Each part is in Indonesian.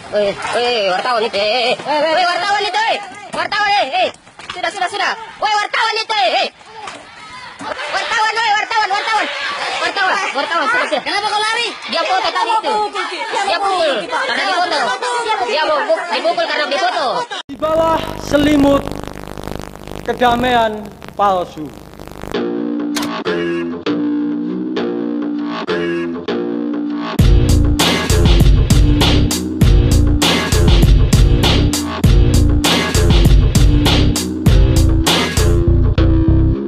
Wartawan itu, wartawan itu, wartawan, sudah. Woi, wartawan itu, wartawan, sudah. Kenapa kau lari? Dia foto tadi itu. Dia pukul karena difoto. Dia dipukul karena difoto. Di bawah selimut kedamaian palsu.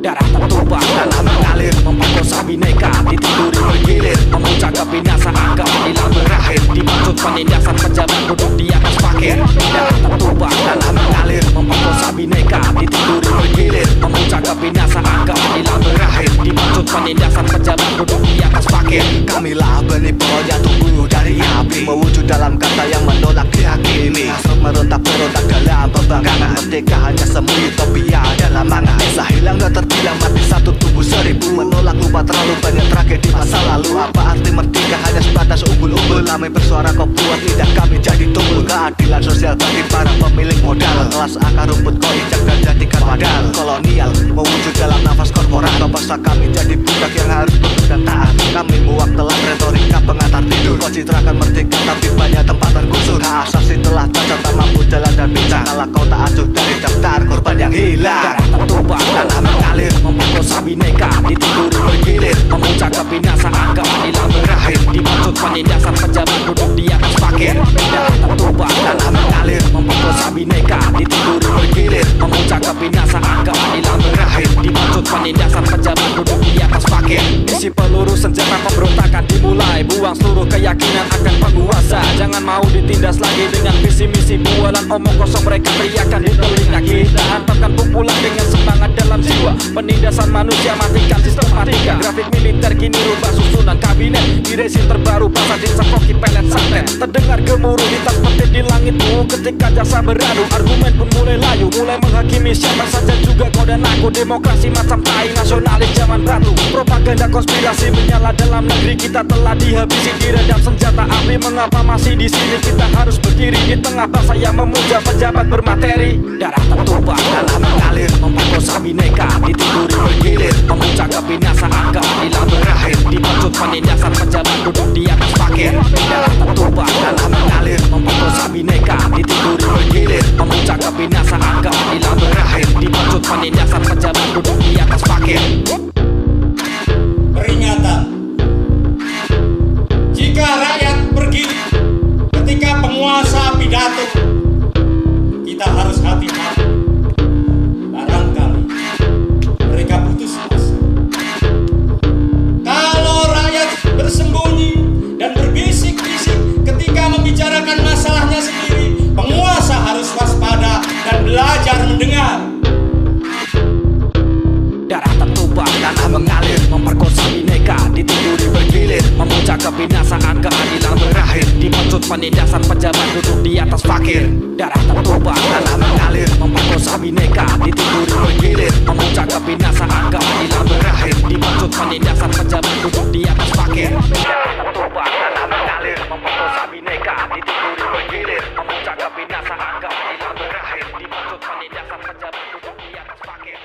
Darah tertumpah tanah mengalir, memperkosa bineka, ditiduri bergilir, memuncak kebinasaan, keadilan berakhir, dimaksud penindasan pejabat duduk di atas fakir. Darah tertumpah tanah mengalir, memperkosa bineka, ditiduri bergilir, memuncak kebinasaan, keadilan berakhir, dimaksud penindasan pejabat duduk di atas fakir. Kamilah benih pohon yang tumbuh dari api, mewujud dalam kata yang menolak dihakimi. Hasrat merontak-berontak dalam pembangkangan, merdeka hanya semu utopia dalam mangan. Desa hilang dan terbilang mati satu tubuh seribu, menolak lupa terlalu banyak tragedi masa lalu. Apa arti merdeka hanya sebatas umbul-umbul? Kami bersuara kau buat lidah kami jadi tumbul. Keadilan sosial bagi para pemilik modal, kelas akar rumput kau injak dan jadikan padal. Kolonial mewujud dalam nafas korporat, kau paksa kami jadi budak yang harus berpegang taat. Kami muak telah retorika pengantar tidur, kau citrakan merdeka tapi banyak tempat tergusur. Hak asasi telah cacat tak mampu jalan dan bincang, kalau kau tak acuh dari daftar korban yang hilang. Darah tertumpah tanah mengalir, memperkosa bineka, ditiduri bergilir, memuncak kebinasaan, keadilan berakhir, dimaksud penindasan pejabat duduk di atas fakir. Darah tertumpah tanah mengalir, memperkosa bineka, ditiduri bergilir, memuncak kebinasaan, keadilan berakhir, dimaksud penindasan pejabat duduk di atas fakir. Isi peluru senjata pemberontakan dimulai, buang seluruh keyakinan akan penguasa. Jangan mau ditindas lagi dengan visi misi bualan omong kosong mereka teriakan di telinga kita. Hantarkan pukulan dengan semangat dalam jiwa, penindasan manusia matikan sistematika. Grafik militer kini rubah susunan kabinet, di rezim terbaru bahasa disekoki pelet santet. Terdengar gemuruh hitam petir di langitmu ketika jaksa beradu, argumen pun mulai layu, mulai menghakimi siapa saja juga kau dan aku. Demokrasi macam tai, nasionalis zaman batu, propaganda konspirasi menyala dalam negeri kita telah dihabisi, diredam senjata api. Mengapa masih di sini kita harus berdiri di tengah bangsa yang memuja pejabat bermateri? Darah tertumpah tanah mengalir, memperkosa bineka, ditiduri bergilir, memuncak kebinasaan, keadilan berakhir, dimaksud penindasan pejabat duduk di atas fakir. Darah tertumpah tanah mengalir, memperkosa bineka, ditiduri bergilir, memuncak kebinasaan, keadilan berakhir, dimaksud penindasan pejabat duduk di atas fakir. Peringatan, jika rakyat pergi ketika penguasa pidato, kita harus hati-hati. Barangkali mereka putus asa. Kalau rakyat bersembunyi dan berbisik-bisik ketika membicarakan masalahnya sendiri, penguasa harus waspada dan belajar mendengar. Darah tertumpah tanah mengalir, memperkosa bineka, ditiduri bergilir, memuncak kebinasaan, keadilan berakhir, dimaksud penindasan pejabat duduk di atas fakir. Darah tertumpah tanah mengalir, memperkosa bineka, ditiduri bergilir, memuncak kebinasaan, keadilan berakhir, dimaksud penindasan pejabat duduk di atas fakir. Darah tertumpah tanah mengalir, memperkosa bineka, ditiduri bergilir, memuncak kebinasaan, keadilan berakhir, dimaksud penindasan pejabat duduk di atas fakir.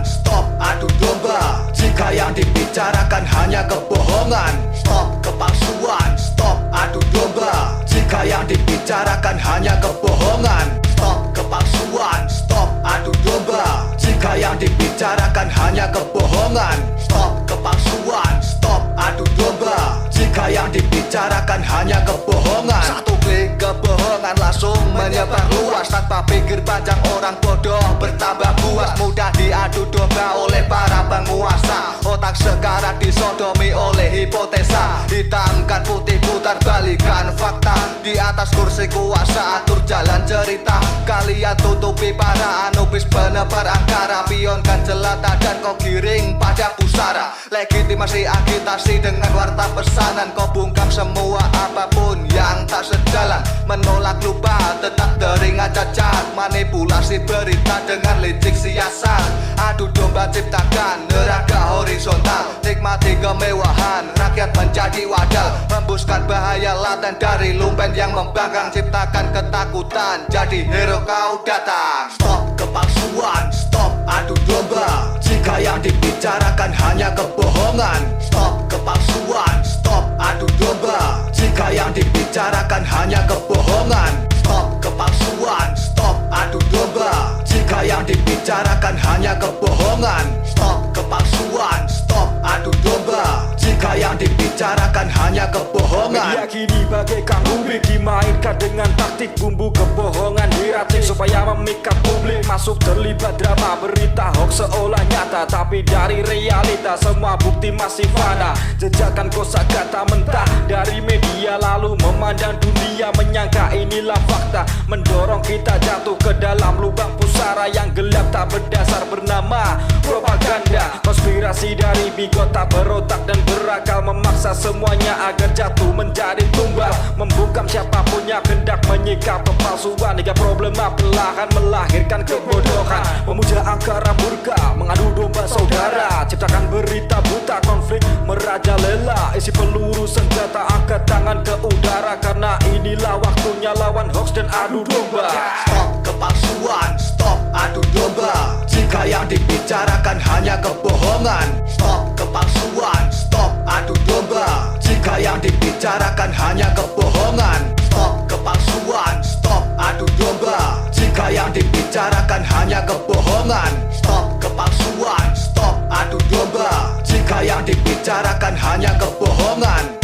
Stop adu domba, jika yang dibicarakan hanya kebohongan. Stop kepalsuan, stop adu domba, jika yang dibicarakan hanya kebohongan. Stop kepalsuan, stop adu domba, jika yang dibicarakan hanya kebohongan. Stop kepalsuan, stop adu domba, jika yang dibicarakan hanya kebohongan. Satu klik kebohongan langsung menyebar luas, tanpa pikir panjang orang bodoh bertambah puas. Mudah diadu domba oleh para penguasa, otak sekarang disodomi oleh hipotesa. Hitamkan putih, putar balikan fakta, di atas kursi kuasa atur jalan cerita. Kalian tutupi para anubis penebar angkara, pionkan jelata dan kau giring pada pusara. Legitimasi agitasi dengan warta pesanan, kau bungkam semua apapun yang tak sejalan. Menolak lupa tetap teringat cacat. Manipulasi berita dengan licik siasat. Adu domba ciptakan neraka horizontal. Nikmati kemewahan, rakyat menjadi wadal. Hembuskan bahaya laten dari lumpen yang membangkang. Ciptakan ketakutan, jadi hero kau datang. Stop kepalsuan, stop adu domba. Jika yang dibicarakan hanya kebohongan. Stop kepalsuan, stop adu domba. Jika yang dibicarakan hanya kebohongan. Stop kepalsuan, stop adu domba. Jika yang dibicarakan hanya kebohongan. Stop kepalsuan, stop adu domba. Jika yang dibicarakan hanya kebohongan. Media kini bagaikan umbik, dimainkan dengan taktik bumbu kebohongan diracik supaya memikat publik masuk terlibat drama berita hoax seolah nyata, tapi dari realita semua bukti masih fana. Jejakan kosakata mentah dari media lalu memandang dunia menyangka inilah fakta, mendorong kita jatuh ke dalam lubang pusara yang gelap tak berdasar bernama propaganda. Konspirasi dari bigot tak berotak dan berakal memaksa semuanya agar jatuh menjadi tumbal, membungkam siapapun yang hendak menyikap kepalsuan hingga problema perlahan melahirkan kebodohan. Memuja angkara murka, mengadu domba saudara, ciptakan berita buta, konflik merajalela, isi peluru senjata, angkat tangan ke udara, karena inilah waktunya lawan hoax dan adu domba. Stop kepalsuan, stop adu domba. Jika yang dibicarakan hanya kebohongan. Stop kepalsuan, stop adu domba. Jika yang dibicarakan hanya kebohongan. Stop kepalsuan, stop adu domba. Jika yang dibicarakan hanya kebohongan. Stop kepalsuan, stop adu domba. Jika yang dibicarakan hanya kebohongan.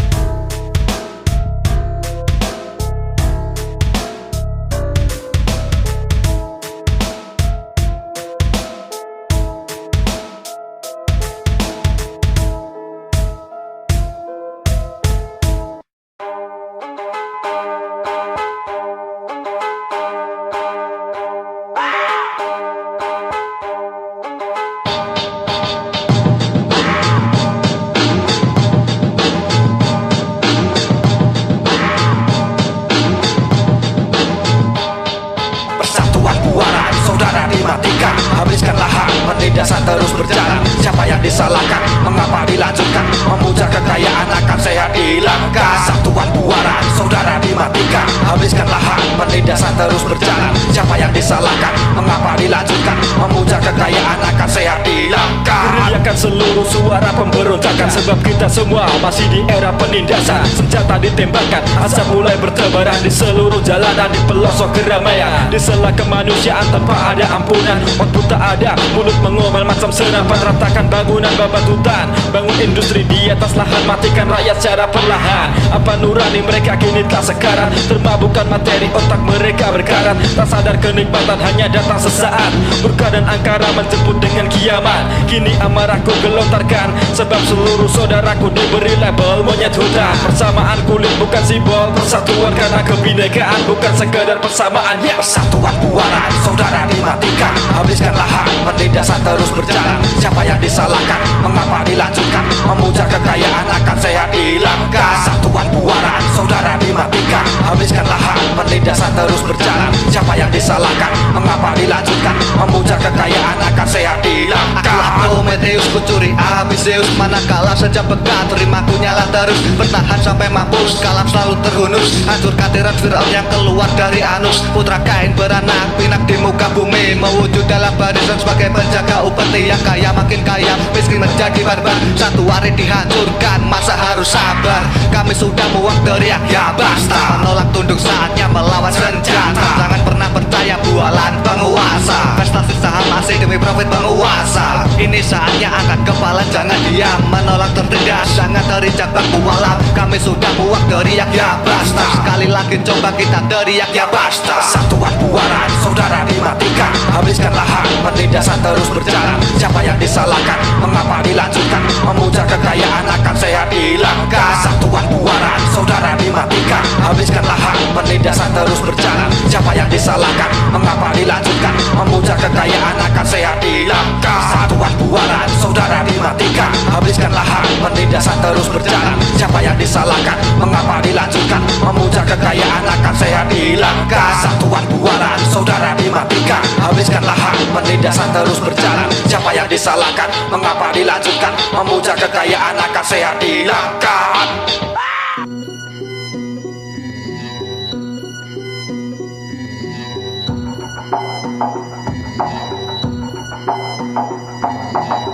Habiskan lahan, penindasan terus berjalan. Siapa yang disalahkan? Mengapa dilanjutkan? Memuja kekayaan akan sehat hilangkan. Satuan buaran, saudara dimatikan. Habiskan lahan, penindasan terus berjalan. Siapa yang disalahkan? Mengapa dilanjutkan? Memuja kekayaan akan sehat hilangkan. Beriakan seluruh suara pemberontakan, sebab kita semua masih di era penindasan. Senjata ditembakkan, asap mulai bertebaran di seluruh jalanan, di pelosok keramaian, di sela kemanusiaan tanpa ada ampunan. Output tak ada, mulut mengomel macam senapan, ratakan bangunan babatutan, bangun industri di atas lahan, matikan rakyat secara perlahan. Apa nurani mereka kini tak sekarat, termabukkan materi otak mereka berkarat, tak sadar kenikmatan hanya datang sesaat. Murka dan angkara menjemput dengan kiamat. Kini amarahku gelontarkan, sebab seluruh saudaraku diberi label monyet hutan. Persamaan kulit bukan simbol persatuan, karena kebinekaan bukan sekadar persamaan. Ya, persatuan buaran, saudara dimatikan. Habiskan lahan, penindasan terus berjalan. Siapa yang disalahkan? Mengapa dilanjutkan? Memuja kekayaan akan sehat hilangkan. Satuan buaran, saudara dimatikan. Habiskan lahan, penindasan terus berjalan. Siapa yang disalahkan? Mengapa dilanjutkan? Memuja kekayaan akan sehat hilangkan. Akulah Prometheus, kucuri habis Zeus. Manakala sejak pekat, terimaku nyala terus. Bertahan sampai mampus, kalam selalu terhunus. Hancur kadiran Fir'aun yang keluar dari anus. Putra Kain beranak pinak di muka bumi, mewujud dalam barisan sebagai penjaga upeti. Yang kaya makin kaya, miskin menjadi barbar. Satu hari dihancurkan, masa harus sabar. Kami sudah muak teriak ya basta, menolak tunduk saatnya melawan senjata. Jangan pernah percaya bualan penguasa, prestasi saham masih demi profit penguasa. Ini saatnya angkat kepala, jangan diam, menolak tertindas, jangan teriak baku alam. Kami sudah muak teriak ya basta, sekali lagi coba kita teriak ya basta. Satuan buaran, saudara dimatikan. Habiskan lahan, penindasan terus berjalan. Siapa yang disalahkan? Mengapa dilanjutkan? Memuja kekayaan akan sehat hilangkan. Satuan buaran, saudara dimatikan. Habiskan lahan, penindasan terus berjalan. Siapa yang disalahkan? Mengapa dilanjutkan? Memuja kekayaan akan sehat hilangkan. Satuan buaran, saudara dimatikan. Habiskan lahan, penindasan terus berjalan. Siapa yang disalahkan? Mengapa dilanjutkan? Memuja kekayaan akan sehat dihilangkan. Satuan buaran saudara dimatikan. Habiskan lahan, penindasan terus berjalan. Siapa yang disalahkan, mengapa dilanjutkan? Memuja kekayaan akan sehat dihilangkan.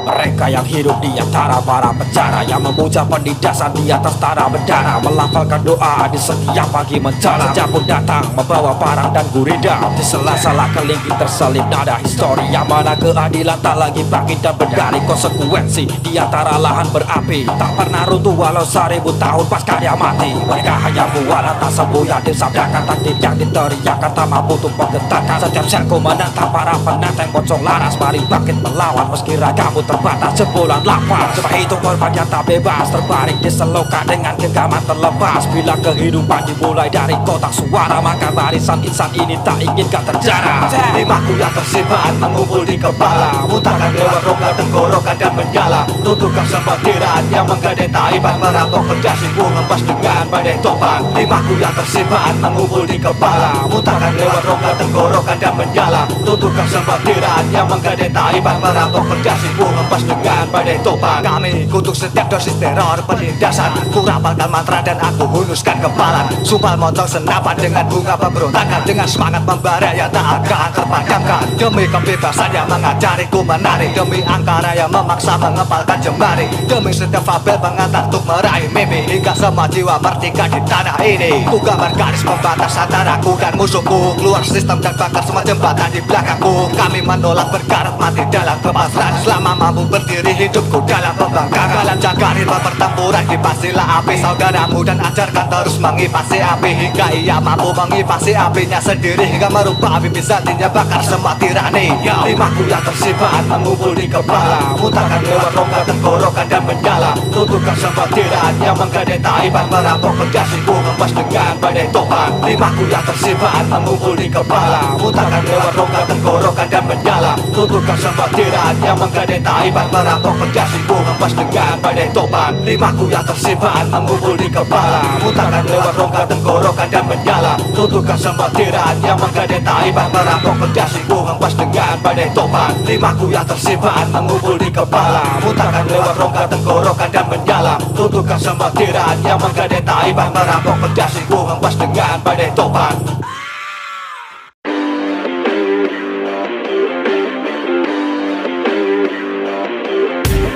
Mereka yang hidup di antara para penjara, yang memuja penindasan di atas tanah berdarah, melafalkan doa di setiap pagi menjelang. Senja pun datang membawa parang dan gurita. Di sela-sela kelingking terselip nada histori, yang mana keadilan tak lagi bangkit dan berdari. Konsekuensi di antara lahan berapi tak pernah runtuh walau 1000 tahun pasca dia mati. Mereka hanya bualan tak sembuh yang disabdakan, takdir yang diteriakan tak mampu untuk menggetarkan. Setiap selku menantang para penenteng pocong laras, mari bangkit melawan meski ragamu terbatas jebolan lapas. Coba hitung korban yang tak bebas, terbaring di selokan dengan genggaman terlepas. Bila kehidupan dimulai dari kotak suara, maka barisan insan ini tak inginkan terjara. Limaku yang tersimpan mengumpul di kepala, muntahkan lewat rongga tenggorokan dan menyala. Tutukan sembatiran yang menggadai taipan, merampok pedasiku ngempas dengan badai topan. Limaku yang tersimpan mengumpul di kepala, muntahkan lewat rongga tenggorokan dan menyala. Tutukan sembatiran yang menggadai taipan, merampok pedasiku ngempas dengan badai topan. Kami kutuk setiap dosis teror penindasan, ku rapalkan mantra dan aku hunuskan kepalan. Sumpah motong senapan dengan bunga pemberontakan, dengan semangat membara yang tak akan terpadamkan. Demi kebebasan yang mengajariku menari, demi angkara yang memaksa mengepalkan jemari, demi setiap fabel pengantar untuk meraih mimpi, hingga semua jiwa merdeka di tanah ini. Ku gambar garis pembatas antara aku dan musuhku, keluar sistem dan bakar semua jembatan di belakangku. Kami menolak berkarat mati dalam kepasrahan, selama mampu berdiri hidupku dalam pembangkangan. Dalam jaga ritme pertempuran kipasilah api saudaramu, dan ajarkan terus mengipasi api hingga ia mampu mengipasi apinya sendiri, hingga merubah api bisa bakar semua tirani. Limaku yang tersimpan mengumpul di kepala, muntahkan lewat rongga tenggorokan dan menyala. Tutukan sembatiran yang menggadai taipan, merampok pedasiku ngempas dengan badai topan. Limaku yang tersimpan mengumpul di kepala, muntahkan lewat rongga tenggorokan dan menyala. Tutukan sembatiran yang menggadai taipan, merampok pedasiku ngempas dengan badai topan. Limaku yang tersimpan mengumpul di kepala, muntahkan lewat rongga tenggorokan dan menyala. Tutukan sembatiran yang menggadai taipan, merampok pedasiku ngempas dengan badai topan. Limaku yang tersimpan mengumpul di kepala, muntahkan lewat rongga tenggorokan dan menyala. Tutukan sembatiran yang menggadai taipan, merampok pedasiku ngempas dengan badai topan.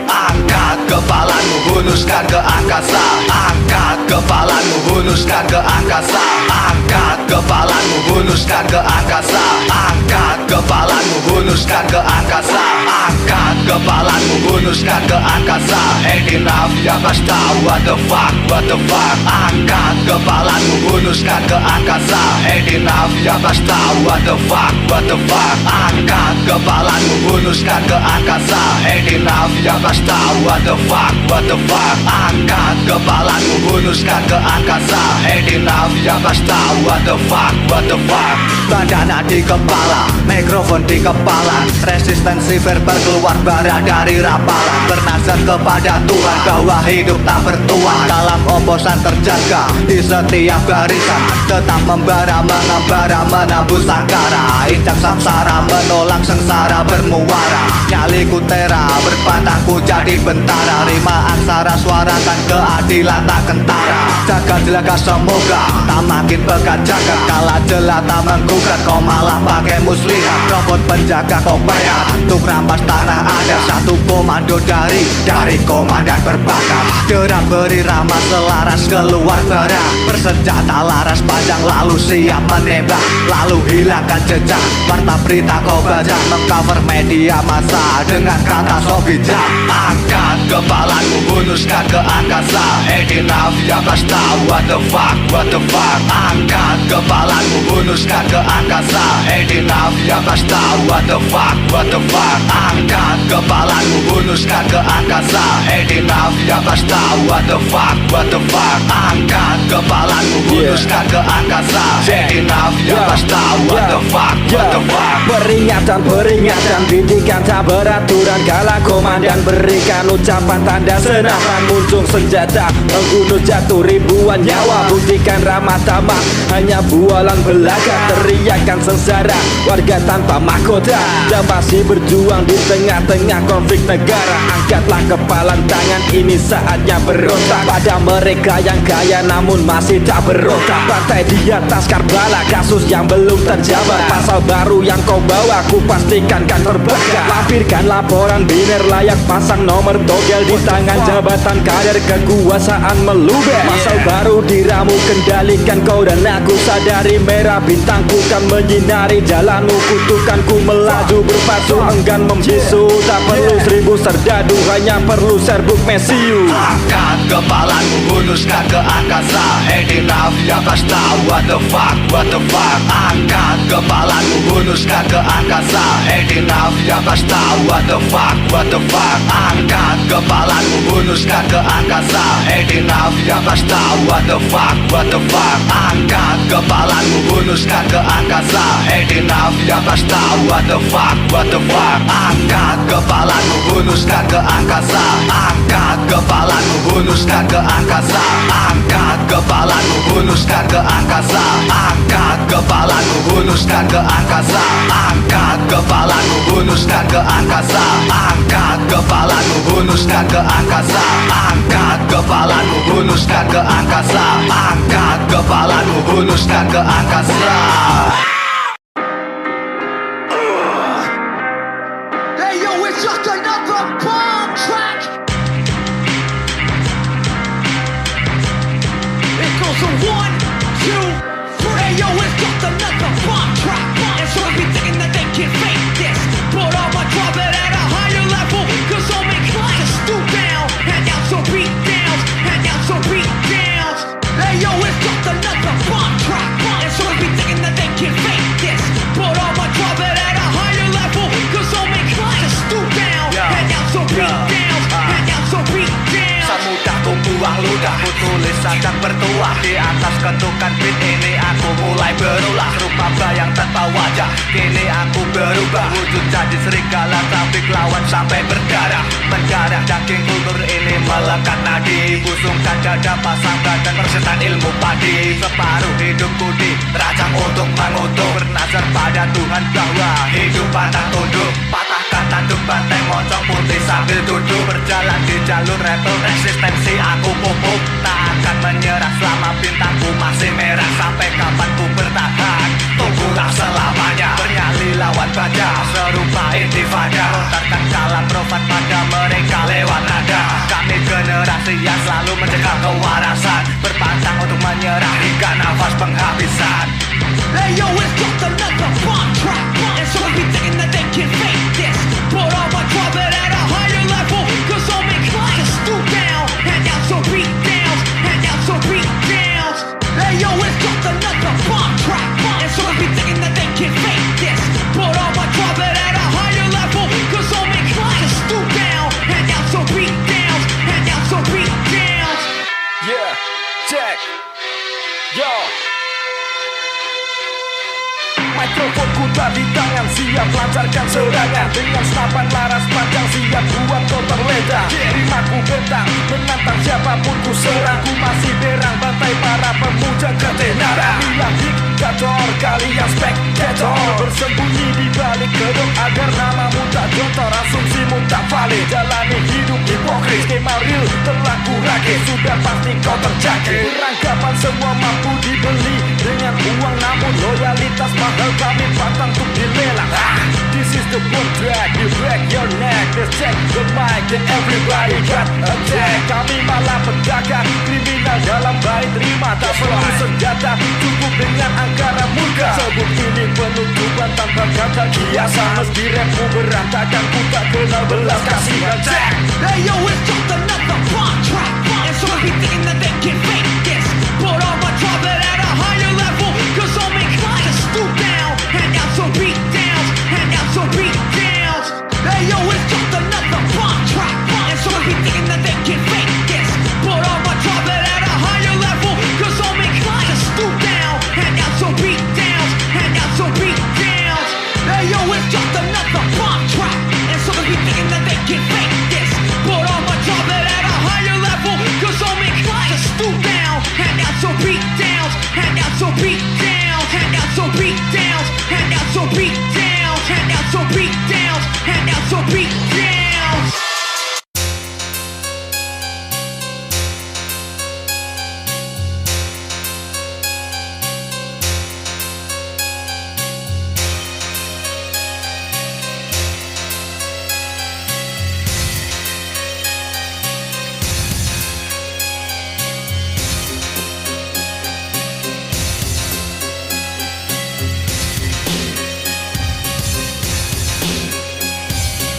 Angkat kepalamu, hunuskan ke angkasa. Angkat kepalamu, hunuskan ke angkasa. Angkat kepalamu, hunuskan ke angkasa. Angkat kepalamu, hunuskan ke angkasa. Angkat kepalamu, hunuskan ke angkasa. Enough, ya basta, what the fuck, what the fuck. Angkat kepalamu, hunuskan ke angkasa. Enough, ya basta, what the fuck, what the fuck. Angkat kepalamu, hunuskan ke angkasa. Enough, ya basta, what the fuck, what the fuck. Angkat kepalamu, hunuskan ke angkasa. Enough, ya basta, what the fuck, what the fuck. Bandana di kepala, mikrofon di kepala, resistensi verbal keluar bara dari rapalan. Bernazar kepada Tuhan bahwa hidup tak bertuan, dalam ombosan terjaga di setiap barisan, tetap membara mengembara menembus sangkara. Injak samsara menolak sengsara bermuara, nyaliku tera berbatangku jadi bentara. Rima aksara suarakan keadilan tak kentara. Jaga jelaga semoga tak makin pekat jaga, kala jelata menggugat kau malah pakai muslihat. Robot penjaga kau bayar untuk rampas tanah ada. Satu komando dari komandan berbakat, derap beri ramah selaras keluar bara. Bersenjata laras panjang lalu siap menembak, lalu hilangkan jejak. Warta berita kau baca, mengcover media massa dengan kata so bijak. Angkat kepalamu, hunuskan ke angkasa. Enough, ya basta, what the fuck, what the fuck. Angkat kepalamu, hunuskan ke angkasa. Hey di Navi atas tahu what the fuck, what the fuck. Angkat kepalamu, hunuskan ke angkasa. Hey di Navi atas tahu what the fuck, what the fuck. Angkat kepalamu, hunuskan ke angkasa. Hey di Navi atas tahu what the fuck, what the fuck. Peringatan, didikan tak beraturan. Kala komandan berikan ucapan tanda senapan. Muncung senjata, membunuh jatuh ribuan nyawa. Buktikan ramah tamah, hanya bualan belaka. Teriakan sengsara, warga tanpa mahkota. Dan masih berjuang di tengah-tengah konflik negara. Angkatlah kepalan tangan, ini saatnya berontak. Pada mereka yang kaya namun masih tak berontak. Pantai di atas Karbala, kasus yang belum terjawab. Pasal baru yang kau bawa, ku pastikan kan terbakar. Lampirkan laporan biner layak, pasang nomor togel di tangan. Jabatan kader kekuasaan meluber. Pasal baru diramu, kendalikan kau dan aku. Sadari merah bintangku kan menyinari jalanmu. Kutukanku melaju berpacu, enggan membisu. Tak perlu 1000 serdadu, hanya perlu serbuk mesiu. Angkat kepalamu, hunuskan ke angkasa. Hey di Navi atas tahu what the fuck, what the fuck. Angkat kepalamu, hunuskan ke angkasa. Hey di Navi atas tahu what the fuck, what the fuck. Angkat kepalamu, hunuskan ke angkasa. Hey di Navi atas tahu what the fuck, what the fuck. Angkat kepalamu, hunuskan ke angkasa. Hey di Navi atas tahu what the fuck, what the fuck. Angkat kepalamu, hunuskan ke angkasa. Angkat kepalamu, hunuskan ke angkasa. Angkat kepalamu, hunuskan ke angkasa. Angkat kepalamu, hunuskan ke angkasa. Angkat kepalamu, hunuskan ke angkasa. Angkat kepalamu, hunuskan ke angkasa. Angkat kepalamu, hunuskan ke angkasa. Angkat kepalamu, hunuskan ke angkasa. Hey yo, it's just another bomb track. It goes a 1, 2, 3. Hey yo, it's just another bomb track. And so I be thinking that they can fake this, but I'ma drop it at a higher level. Cause I'll make clients stoop down, hand out some beat downs, hand out some beat downs. Hey yo, it's just another bomb track. And so I be thinking that they can fake this, but I'ma drop it at a higher level. Cause I'll make clients stoop down, hand out some beat downs, hand out some beat downs. Semudah ku buang ludah, ku tulis sajak bertuah. Di atas ketukan beat ini aku mulai berulah. Rupa bayang tanpa wajah, kini aku berubah. Wujud jadi serigala, tapi lawan sampai berdarah. Mendarah daging kultur ini melekat nadi. Busungkan dada, pasang badan, persetan ilmu padi. Separuh hidupku dirancang untuk mengutuk. Bernazar pada Tuhan bahwa hidup pantang tunduk. Patahkan tanduk banteng, moncong putih sambil duduk. Berjalan di jalur rebel, resistensi aku pupuk. Tak akan menyerah selama bintangku masih merah. Sampai kapan ku bertahan, tunggulah selamanya. Bernyali lawan baja, serupa intifada. Lontarkan kalam profan pada mereka lewat nada. Kami generasi yang selalu mencegah kewarasan. Berpantang untuk menyerah hingga nafas penghabisan. Hey yo, it's just another bomb track. And so I be thinking that they can fake this, but I'ma drop it at a higher level. Cause I'll make clients stoop down, hand out some beat downs, hand out some beat downs. Hey yo, it's just another bomb track. And so I be thinking that they can fake this, but I'ma drop it at a higher level. Cause I'll make clients stoop down, hand out some beat downs, hand out some beat downs. Yeah, check. Yo. Mikrofonku tak di tangan, siap lancarkan serangan. Dengan senapan laras panjang, siap buat kau terlentang. Rimaku bentang, menantang siapapun ku serang. Ku masih berang, bantai para pemuja ketenaran. Kamilah diktator, kalian spektator. Bersembunyi di balik gedung agar namamu tak jontor. Asumsimu tak valid, jalani hidup hipokrit. Skema real telah ku rakit, sudah pasti kau terjangkit. Perangkapan semua mampu dibeli dengan uang, namun loyalitas mahal kami pantang untuk dilelang. This is the boom track, you break your neck. Let's check the mic and everybody got attack. Kami malah pedagang kriminal dalam baik terima. Tak perlu senjata, cukup dengan angkara murka. Sebut ini penutupan tanpa kata kiasan. Meski rapmu berantakan, ku tak kenal belas kasihan. Hey yo, it's just another bomb track. And so I be thinking that they can fake this, but I'ma drop it at a higher level. Cause I'll make clients stoop down, your beat downs, hand out your beat downs.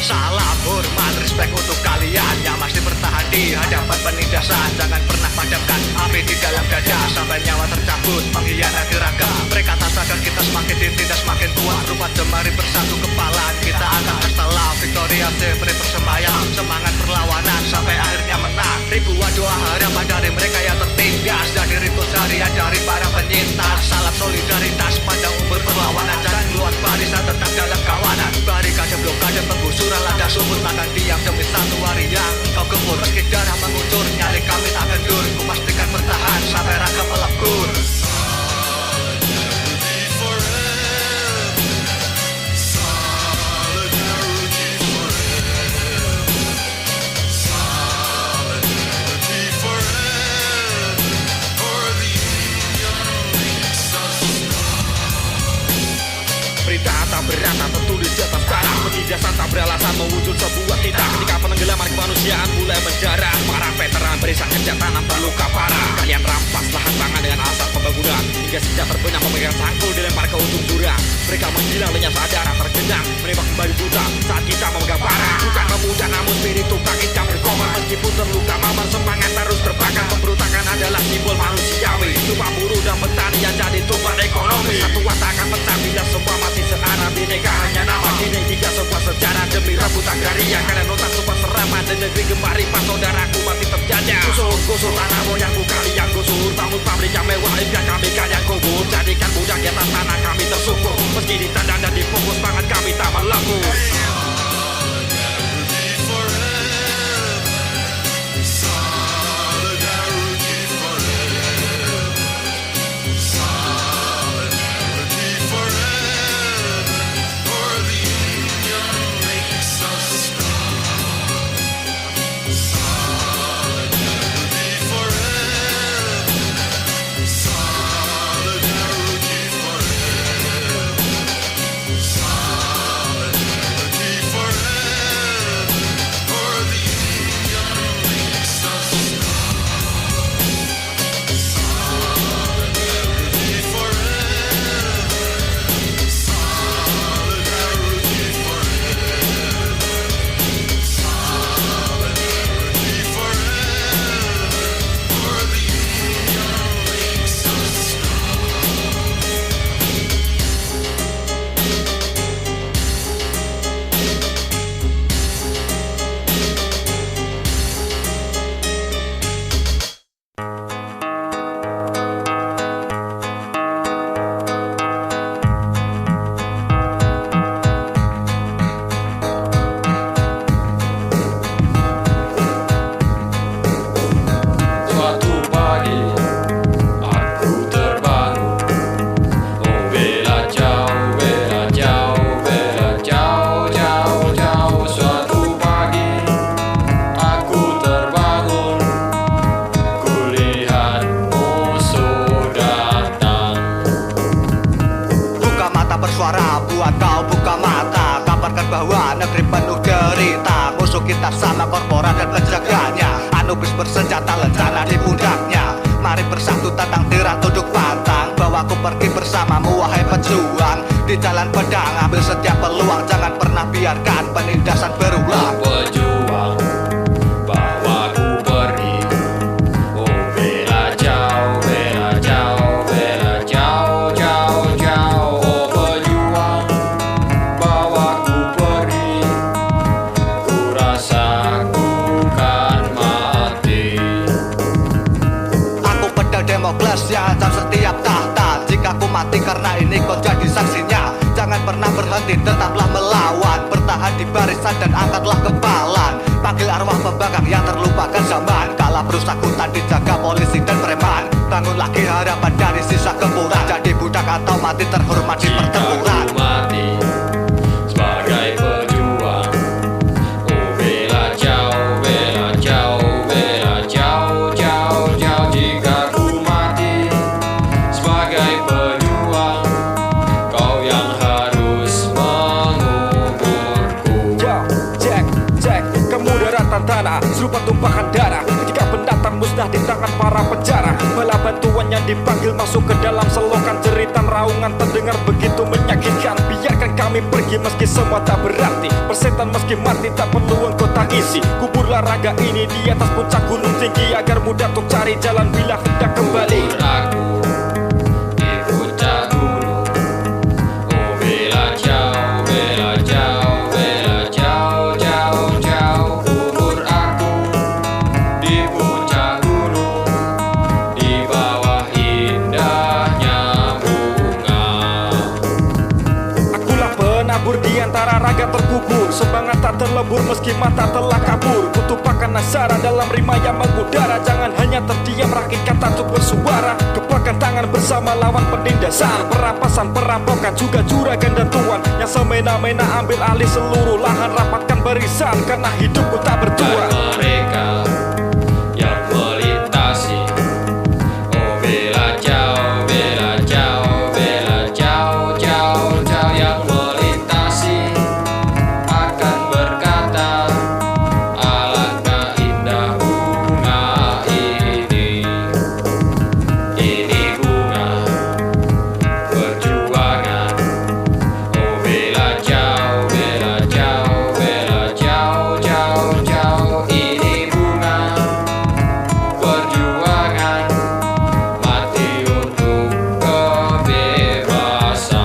Salam hormat, respect untuk kalian yang masih bertahan di hadapan penindasan. Jangan pernah padamkan api di dalam dada sampai nyawa tercabut mengkhianati raga. Mereka tak sadar kita semakin ditindas semakin kuat. Rupa jemari bersatu kepala kita akan terselam. Victoria Sempre bersemayam, semangat perlawanan sampai akhirnya menang. Ribuan doa harapan dari mereka yang tertindas, dari ritme harian dari para penyintas. Salam solidaritas pada umur perlawanan, jangan keluar barisan tetap dalam kawanan. Barikade blokade penggusuran lada sumur, takkan diam demi satu hari yang kau gempur. Meski darah mengucur, nyali kami tak kendur. Ku pastikan bertahan sampai raga melebur. Berita tak berata tertulis di atas tanah, penindasan tak beralasan mewujud sebuah titik. Ketika penenggelaman kemanusiaan mulai menjarah, para veteran barisan kejantanan terluka parah. Kalian rampas lahan pangan dengan alasan pembangunan, hingga sejak terbenam memegang cangkul dilempar ke ujung jurang. Mereka menghilang lenyap sadar tergenang, menembak kembali buta saat kita memegang parah. Bukan pemuda namun spirit tukang hitam berkobar, meskipun terluka mamar semangat terus terbakar. Pemberontakan adalah simbol manusiawi, tumpah buruh dan petani yang jadi tumpah ekonomi. Kesatuan takkan pecah bila semua masih searah. Bineka hanya nama kini tiga sebuah sejarah demi rebut agraria. Karena nota sebuah serangan di negeri gemar ripas saudaraku masih terjajah. Gusur tanah moyangku kalian gusur, bangun pabrik yang mewah impian kami kalian kubur. Jadikan budak di atas tanah kami tersungkur, meski ditendang dan dipukul semangat kami tak melebur. kita sama korporat dan penjaganya. Anubis bersenjata lencana di pundaknya. Mari bersatu tentang tirah tunduk pantang. Bawa aku pergi bersamamu wahai pejuang. Di jalan pedang ambil setiap peluang. Jangan pernah biarkan penindasan berulang. Pejuang, bawa aku pergi. Oh bela jauh, bela jauh, bela jauh, jauh, jauh. Oh pejuang, bawa aku pergi. Ku rasa ku kan mati. Aku pedang Damokles yang ancam setiap tahta. Jika ku mati karena ini kau jadi saksinya. Jangan pernah berhenti, tetaplah melawan. Bertahan di barisan dan angkatlah kepalan. Panggil arwah pembangkang yang terlupakan zaman. Kala berusaha hutan dijaga polisi dan preman. Bangun lagi harapan dari sisa gempuran. Jadi budak atau mati terhormat di pertempuran. Jika ku mati sebagai dipanggil masuk ke dalam selokan. Jeritan raungan terdengar begitu menyakitkan. Biarkan kami pergi meski semua tak berarti. Persetan meski mati tak perlu engkau tangisi. Kuburlah raga ini di atas puncak gunung tinggi, agar mudah untuk cari jalan bila hendak kembali. Kubur aku di puncak gunung. Oh bela jauh, bela jauh, bela jauh, jauh, jauh. Kubur aku di puncak gunung, di bawah indahnya bunga. Akulah penabur di antara raga terkubur. Semangat tak terlebur meski mata telah kabur. Kutupakan nasara dalam rima yang mengudara. Jangan hanya terdiam, rakit kata untuk bersuara. Kepakan tangan bersama lawan penindasan, perampasan, perampokan, juga juragan dan tuan yang semena-mena ambil alih seluruh lahan. Rapatkan barisan karena hidupku tak bertuan. Dan mereka yang melintasi. Oh bela jauh, bela jauh, bela jauh, jauh, jauh. Yang melintasi akan berkata, alangkah indah bunga ini. Ini bunga perjuangan. Oh bela jauh, bela jauh, bela jauh, jauh, jauh. Ini bunga perjuangan, mati untuk kebebasan.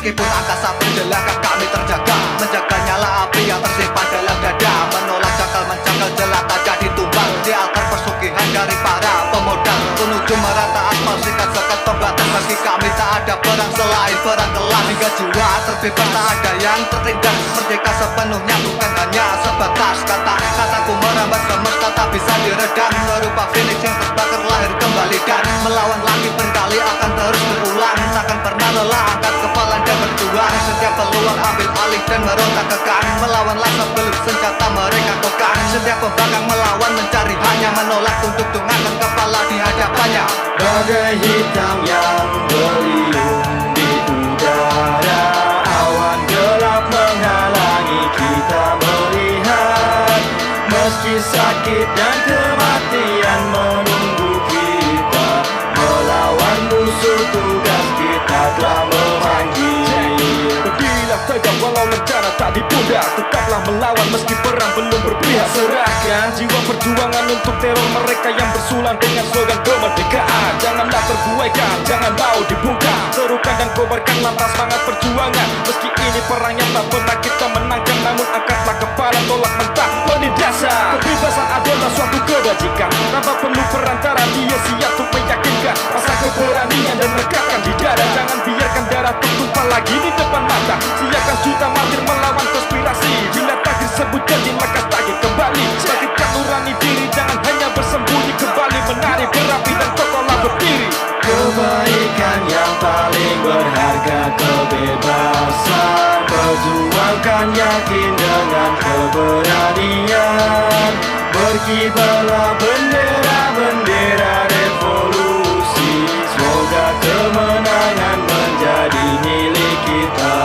Meskipun angkasa berjelaka kami terjaga, menjaga nyala api yang tersimpan dalam dada. Menolak cakal-mencakal jelata jadi tumbang di altar pesugihan dari para pemodal. Menuju merata aspal sikat sekat pembatas. Bagi kami tak ada perang selain perang kelas. Hingga jiwa terbebas tak ada yang tertindas. Merdeka sepenuhnya bukan hanya sebatas kata. Kataku merambat semesta tak bisa diredam. Serupa Phoenix yang terbakar lahir kembali. Dan melawan lagi berkali akan terus berulang. Takkan pernah lelah angkat kepala dan berjuang. Setiap peluang ambil alih dan meronta kekang. Melawanlah sebelum senjata mereka kokang. Setiap pembangkang melawan mencari hanya menolak untuk tunggangan kepala di hadapannya. Bagai hitam yang beliung di udara, awan gelap menghalangi kita melihat. Meski sakit dan kematian menunggu kita, melawan musuh tugas kita telah memanggil. Berdirilah tegak walau rencana tak dipudar. Tetaplah melawan meski perang belum berpihak. Serahkan jiwa perjuangan untuk teror mereka yang bersulang dengan slogan kemerdekaan. Janganlah terbuaikan, jangan mau dibungkam. Serukan dan kobarkan lantas semangat perjuangan. Meski ini perang yang tak pernah kita menangkan, namun angkatlah kepala, tolak mentah penindasan. Kebebasan adalah suatu kebajikan tanpa perlu perantara. Dia siap untuk meyakinkan rasa keberanian dan rekatkan di dada. Jangan biarkan darah tertumpah lagi di depan mata. Siapkan juta martir melawan konspirasi. Bila takdir sebut janji lekas tagih kembali. Bangkitkan nurani diri, jangan hanya bersembunyi. Kembali menari berapi dan kokohlah berdiri. Kebaikan yang paling berharga, kebebasan. Perjuangkan yakin dengan keberanian. Berkibarlah bendera-bendera revolusi. Semoga kemenangan menjadi milik kita.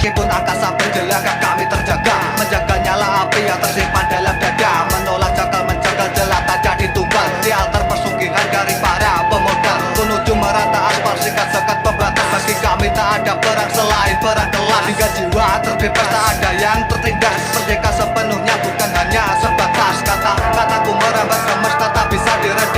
Meskipun angkasa berjelaka kami terjaga, menjaga nyala api yang tersimpan dalam dada. Menolak cakal-mencakal jelata jadi tumbal di altar pesugihan dari para pemodal. Menuju merata aspal sikat sekat pembatas. Bagi kami tak ada perang selain perang kelas. Hingga jiwa terbebas tak ada yang tertindas. Merdeka sepenuhnya bukan hanya sebatas kata. Kataku merambat semesta tak bisa diredam.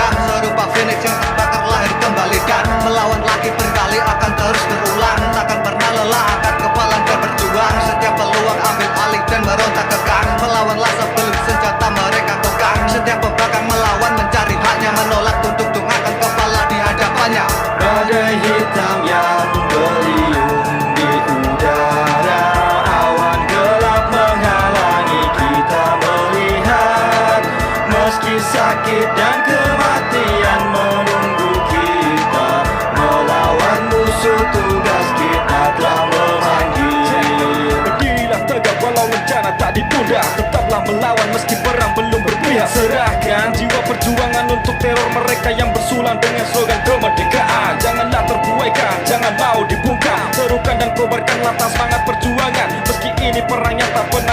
musuh tugas kita telah memanggil. Berdirilah tegak walau rencana tak ditunda. Tetaplah melawan meski perang belum berpihak. Serahkan jiwa perjuangan untuk teror mereka yang bersulang dengan slogan kemerdekaan. Janganlah terbuaikan, jangan mau dibungkam. Serukan dan kobarkan lantas semangat perjuangan. Meski ini perang yang tak pernah